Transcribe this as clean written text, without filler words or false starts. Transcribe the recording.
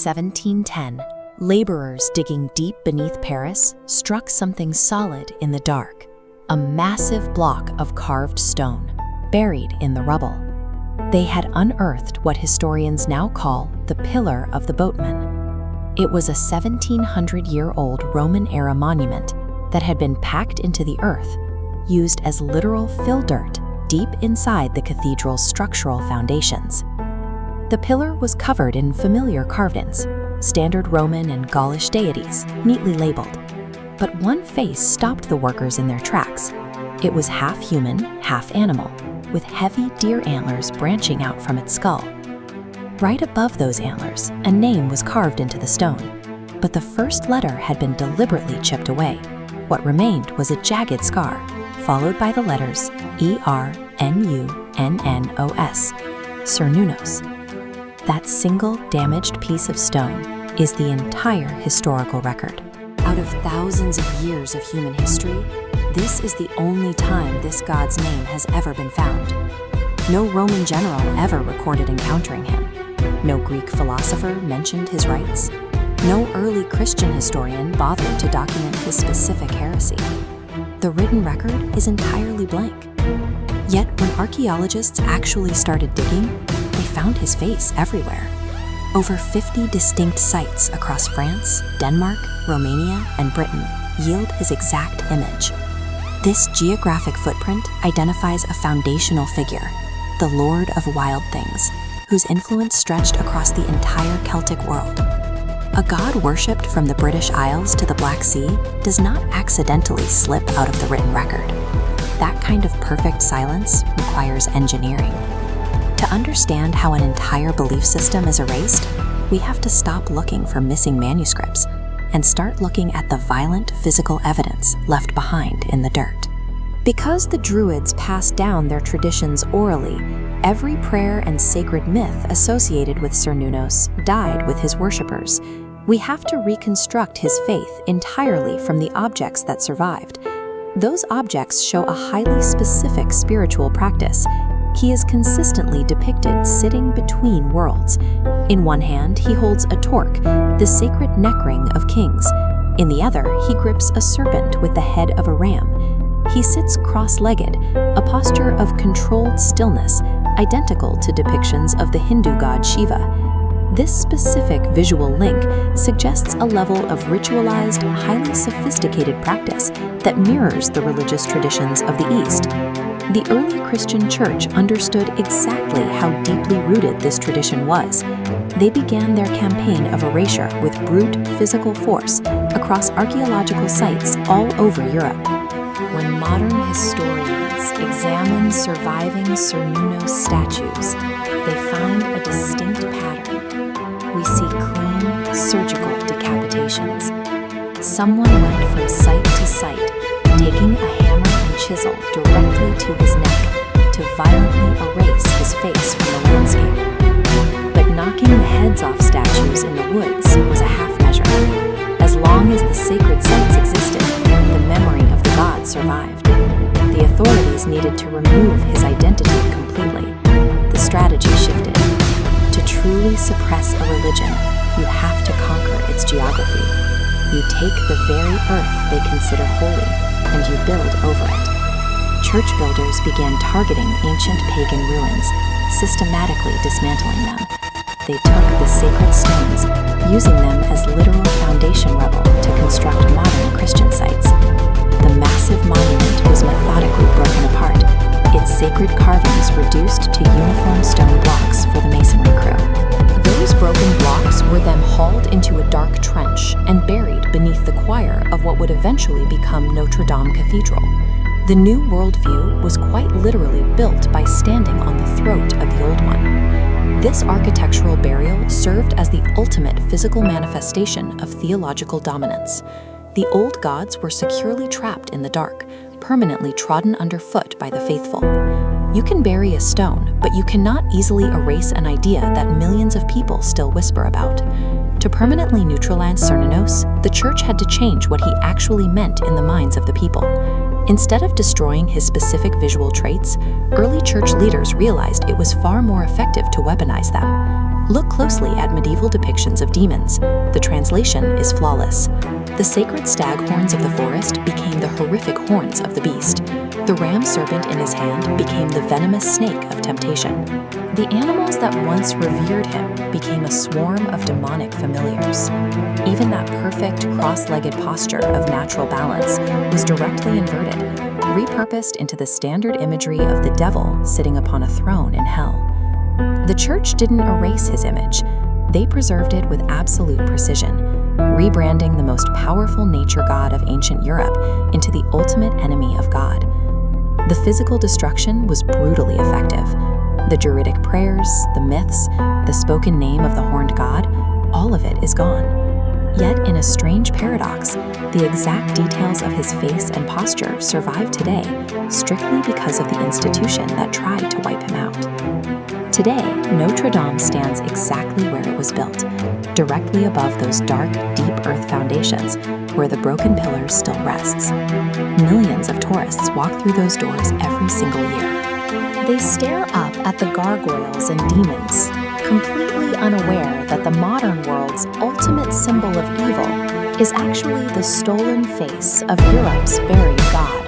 1710, laborers digging deep beneath Paris struck something solid in the dark, a massive block of carved stone, buried in the rubble. They had unearthed what historians now call the Pillar of the Boatman. It was a 1700-year-old Roman-era monument that had been packed into the earth, used as literal fill dirt deep inside the cathedral's structural foundations. The pillar was covered in familiar carvings, standard Roman and Gaulish deities, neatly labeled. But one face stopped the workers in their tracks. It was half human, half animal, with heavy deer antlers branching out from its skull. Right above those antlers, a name was carved into the stone, but the first letter had been deliberately chipped away. What remained was a jagged scar, followed by the letters E-R-N-U-N-N-O-S, Cernunnos. That single damaged piece of stone is the entire historical record. Out of thousands of years of human history, this is the only time this god's name has ever been found. No Roman general ever recorded encountering him. No Greek philosopher mentioned his rites. No early Christian historian bothered to document his specific heresy. The written record is entirely blank. Yet when archaeologists actually started digging, they found his face everywhere. Over 50 distinct sites across France, Denmark, Romania, and Britain yield his exact image. This geographic footprint identifies a foundational figure, the Lord of Wild Things, whose influence stretched across the entire Celtic world. A god worshipped from the British Isles to the Black Sea does not accidentally slip out of the written record. That kind of perfect silence requires engineering. To understand how an entire belief system is erased, we have to stop looking for missing manuscripts and start looking at the violent physical evidence left behind in the dirt. Because the Druids passed down their traditions orally, every prayer and sacred myth associated with Cernunnos died with his worshippers. We have to reconstruct his faith entirely from the objects that survived. Those objects show a highly specific spiritual practice. He is consistently depicted sitting between worlds. In one hand, he holds a torque, the sacred neck ring of kings. In the other, he grips a serpent with the head of a ram. He sits cross-legged, a posture of controlled stillness, identical to depictions of the Hindu god Shiva. This specific visual link suggests a level of ritualized, highly sophisticated practice that mirrors the religious traditions of the East. The early Christian church understood exactly how deeply rooted this tradition was. They began their campaign of erasure with brute physical force across archaeological sites all over Europe. When modern historians examine surviving Cernunnos statues, they find a distinct pattern. We see clean, surgical decapitations. Someone went from site to site, taking a hammer and chisel directly to his neck to violently erase his face from the landscape. But knocking the heads off statues in the woods was a half measure. As long as the sacred sites existed, the memory of the god survived. The authorities needed to remove his identity completely. The strategy shifted. To truly suppress a religion, you have to conquer its geography. You take the very earth they consider holy, and you build over it. Church builders began targeting ancient pagan ruins, systematically dismantling them. They took the sacred stones, using them as literal foundation rubble to construct modern Christian sites. The massive monument was methodically broken apart, its sacred carvings reduced to uniform stone blocks for the masonry crew. Those broken blocks were then hauled into a dark trench and buried beneath the choir of what would eventually become Notre Dame Cathedral. The new worldview was quite literally built by standing on the throat of the old one. This architectural burial served as the ultimate physical manifestation of theological dominance. The old gods were securely trapped in the dark, permanently trodden underfoot by the faithful. You can bury a stone, but you cannot easily erase an idea that millions of people still whisper about. To permanently neutralize Cernunnos, the church had to change what he actually meant in the minds of the people. Instead of destroying his specific visual traits, early church leaders realized it was far more effective to weaponize them. Look closely at medieval depictions of demons. The translation is flawless. The sacred stag horns of the forest became the horrific horns of the beast. The ram serpent in his hand became the venomous snake of temptation. The animals that once revered him became a swarm of demonic familiars. Even that perfect cross-legged posture of natural balance was directly inverted, repurposed into the standard imagery of the devil sitting upon a throne in hell. The church didn't erase his image. They preserved it with absolute precision, rebranding the most powerful nature god of ancient Europe into the ultimate enemy of God. The physical destruction was brutally effective. The Druidic prayers, the myths, the spoken name of the horned god, all of it is gone. Yet, in a strange paradox, the exact details of his face and posture survive today, strictly because of the institution that tried to wipe him out. Today, Notre Dame stands exactly where it was built, directly above those dark, deep earth foundations where the broken pillar still rests. Millions of tourists walk through those doors every single year. They stare up at the gargoyles and demons, completely unaware that the modern world's ultimate symbol of evil is actually the stolen face of Europe's buried god.